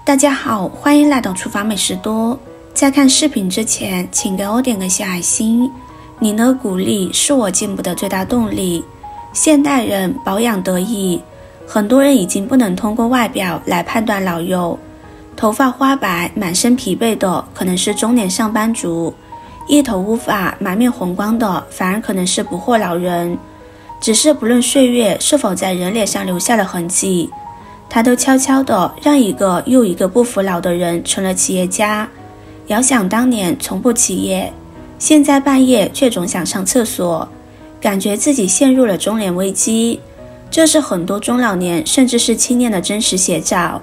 大家好，欢迎来到厨房美食多。在看视频之前，请给我点个小爱心，你的鼓励是我进步的最大动力。现代人保养得宜，很多人已经不能通过外表来判断老幼。头发花白、满身疲惫的可能是中年上班族，一头乌发、满面红光的反而可能是不惑老人。只是不论岁月是否在人脸上留下了痕迹，他都悄悄地让一个又一个不服老的人成了企业家。遥想当年从不起夜，现在半夜却总想上厕所，感觉自己陷入了中年危机。这是很多中老年甚至是青年的真实写照。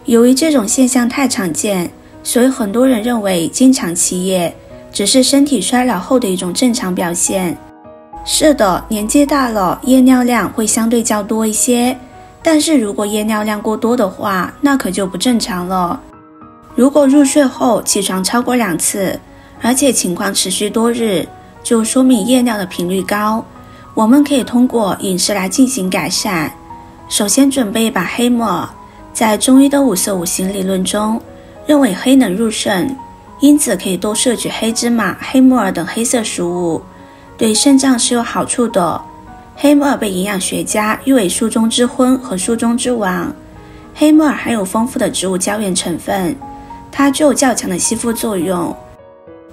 由于这种现象太常见，所以很多人认为经常起夜只是身体衰老后的一种正常表现。是的，年纪大了，夜尿量会相对较多一些，但是如果夜尿量过多的话，那可就不正常了。如果入睡后起床超过2次，而且情况持续多日，就说明夜尿的频率高。我们可以通过饮食来进行改善。首先准备一把黑木耳，在中医的五色五行理论中，认为黑能入肾，因此可以多摄取黑芝麻、黑木耳等黑色食物，对肾脏是有好处的。黑木耳被营养学家誉为书中之昏和书中之王。黑木耳含有丰富的植物胶原成分，它具有较强的吸附作用，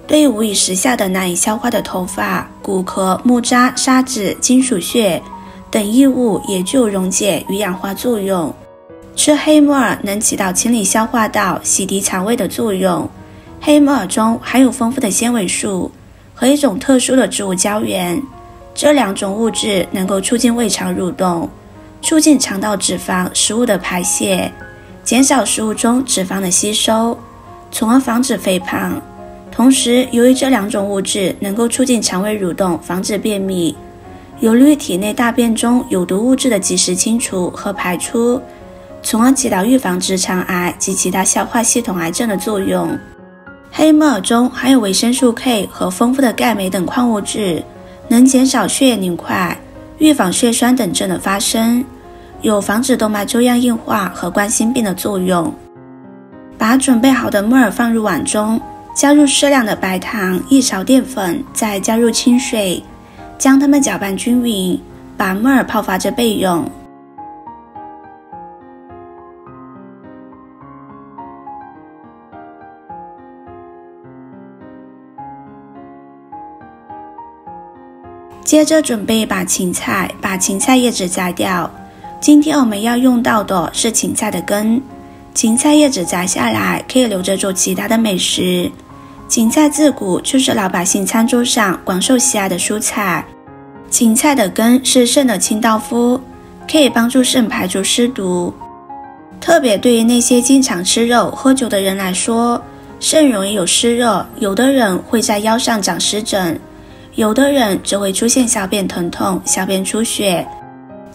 对于无以食下的难以消化的头发、骨骼、木渣、沙子、金属屑等异物也具有溶解与氧化作用。吃黑木耳能起到清理消化道、洗涤肠胃的作用。黑木耳中含有丰富的纤维素和一种特殊的植物胶原，这2种物质能够促进胃肠蠕动，促进肠道脂肪食物的排泄，减少食物中脂肪的吸收，从而防止肥胖。同时，由于这2种物质能够促进肠胃蠕动，防止便秘，有利于体内大便中有毒物质的及时清除和排出，从而起到预防直肠癌及其他消化系统癌症的作用。黑木耳中含有维生素 K 和丰富的钙镁等矿物质，能减少血液凝块，预防血栓等症的发生，有防止动脉粥样硬化和冠心病的作用。把准备好的木耳放入碗中，加入适量的白糖、1勺淀粉，再加入清水，将它们搅拌均匀，把木耳泡发着备用。接着准备一把芹菜，把芹菜叶子摘掉。今天我们要用到的是芹菜的根，芹菜叶子摘下来可以留着做其他的美食。芹菜自古就是老百姓餐桌上广受喜爱的蔬菜。芹菜的根是肾的清道夫，可以帮助肾排除湿毒。特别对于那些经常吃肉、喝酒的人来说，肾容易有湿热，有的人会在腰上长湿疹，有的人则会出现小便疼痛、小便出血，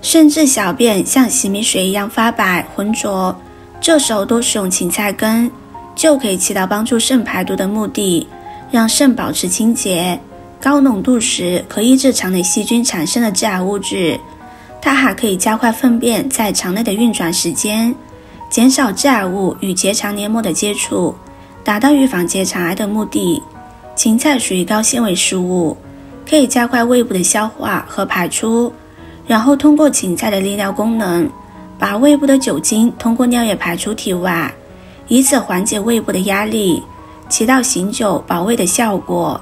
甚至小便像洗米水一样发白、浑浊。这时候多使用芹菜根，就可以起到帮助肾排毒的目的，让肾保持清洁。高浓度时可抑制肠内细菌产生的致癌物质，它还可以加快粪便在肠内的运转时间，减少致癌物与结肠黏膜的接触，达到预防结肠癌的目的。芹菜属于高纤维食物，可以加快胃部的消化和排出，然后通过芹菜的利尿功能，把胃部的酒精通过尿液排出体外，以此缓解胃部的压力，起到醒酒保胃的效果。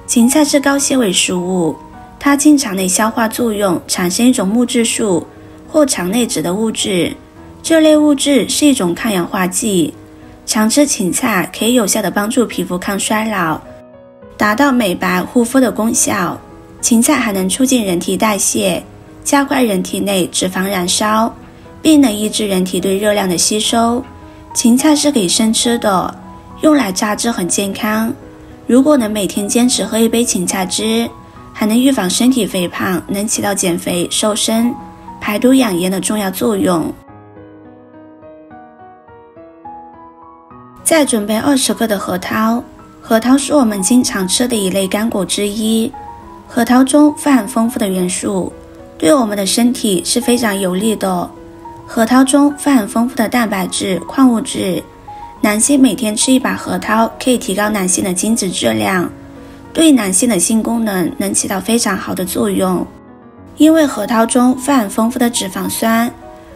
芹菜是高纤维食物，它经肠内消化作用产生一种木质素或肠内酯的物质，这类物质是一种抗氧化剂。常吃芹菜可以有效地帮助皮肤抗衰老，达到美白护肤的功效。芹菜还能促进人体代谢，加快人体内脂肪燃烧，并能抑制人体对热量的吸收。芹菜是可以生吃的，用来榨汁很健康。如果能每天坚持喝1杯芹菜汁，还能预防身体肥胖，能起到减肥、瘦身、排毒养颜的重要作用。再准备20克的核桃。核桃是我们经常吃的一类干果之一，核桃中富含丰富的元素，对我们的身体是非常有利的。核桃中富含丰富的蛋白质、矿物质，男性每天吃一把核桃可以提高男性的精子质量，对男性的性功能能起到非常好的作用。因为核桃中富含丰富的脂肪酸，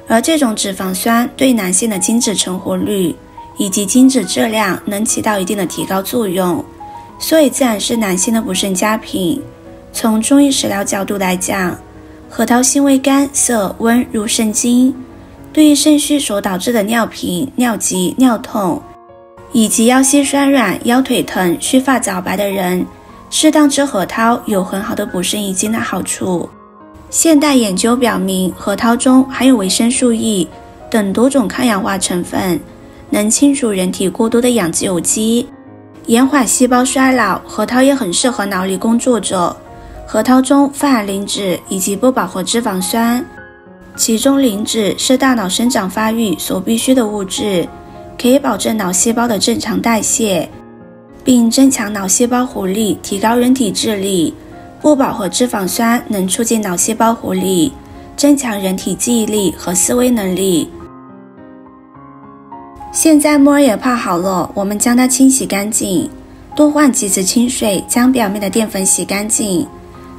而这种脂肪酸对男性的精子成活率以及精子质量能起到一定的提高作用，所以自然是男性的补肾佳品。从中医食疗角度来讲，核桃性味甘涩温入肾经，对于肾虚所导致的尿频、尿急、尿痛，以及腰膝酸软、腰腿疼、须发早白的人，适当吃核桃有很好的补肾益精的好处。现代研究表明，核桃中含有维生素 E 等多种抗氧化成分，能清除人体过多的氧自由基，延缓细胞衰老。核桃也很适合脑力工作者。核桃中富含磷脂以及不饱和脂肪酸，其中磷脂是大脑生长发育所必需的物质，可以保证脑细胞的正常代谢，并增强脑细胞活力，提高人体智力。不饱和脂肪酸能促进脑细胞活力，增强人体记忆力和思维能力。现在木耳也泡好了，我们将它清洗干净，多换几次清水，将表面的淀粉洗干净，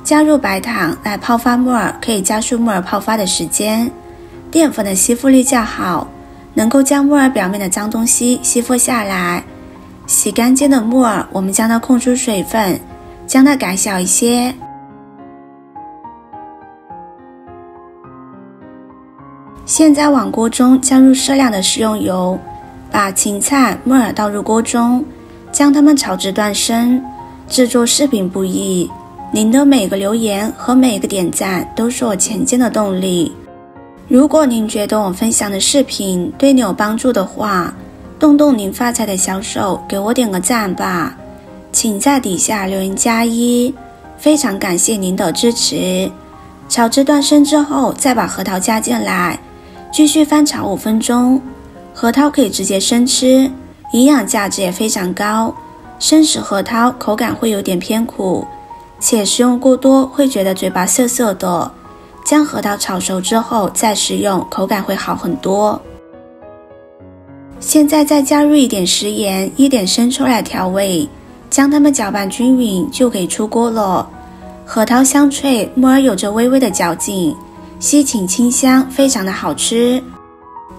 加入白糖来泡发木耳，可以加速木耳泡发的时间。淀粉的吸附力较好，能够将木耳表面的脏东西吸附下来。洗干净的木耳，我们将它控出水分，将它改小一些。现在往锅中加入适量的食用油，把芹菜、木耳倒入锅中，将它们炒至断生。制作视频不易，您的每个留言和每个点赞都是我前进的动力。如果您觉得我分享的视频对你有帮助的话，动动您发财的小手，给我点个赞吧。请在底下留言加1，非常感谢您的支持。炒至断生之后，再把核桃加进来，继续翻炒5分钟。核桃可以直接生吃，营养价值也非常高。生食核桃口感会有点偏苦，且食用过多会觉得嘴巴涩涩的。将核桃炒熟之后再食用，口感会好很多。现在再加入一点食盐、1点生抽来调味，将它们搅拌均匀就可以出锅了。核桃香脆，木耳有着微微的嚼劲，西芹清香，非常的好吃。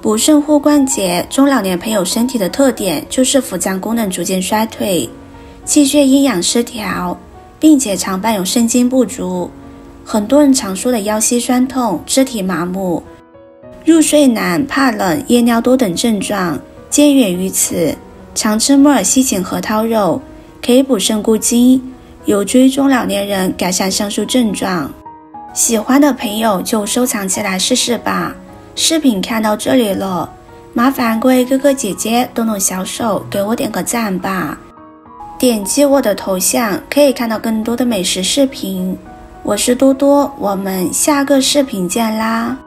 补肾护关节，中老年朋友身体的特点就是腹脏功能逐渐衰退，气血阴阳失调，并且常伴有肾精不足。很多人常说的腰膝酸痛、肢体麻木、入睡难、怕冷、夜尿多等症状皆源于此。常吃木耳西芹核桃肉，可以补肾固精，有助于中老年人改善上述症状。喜欢的朋友就收藏起来试试吧。视频看到这里了，麻烦各位哥哥姐姐动动小手，给我点个赞吧。点击我的头像可以看到更多的美食视频。我是多多，我们下个视频见啦。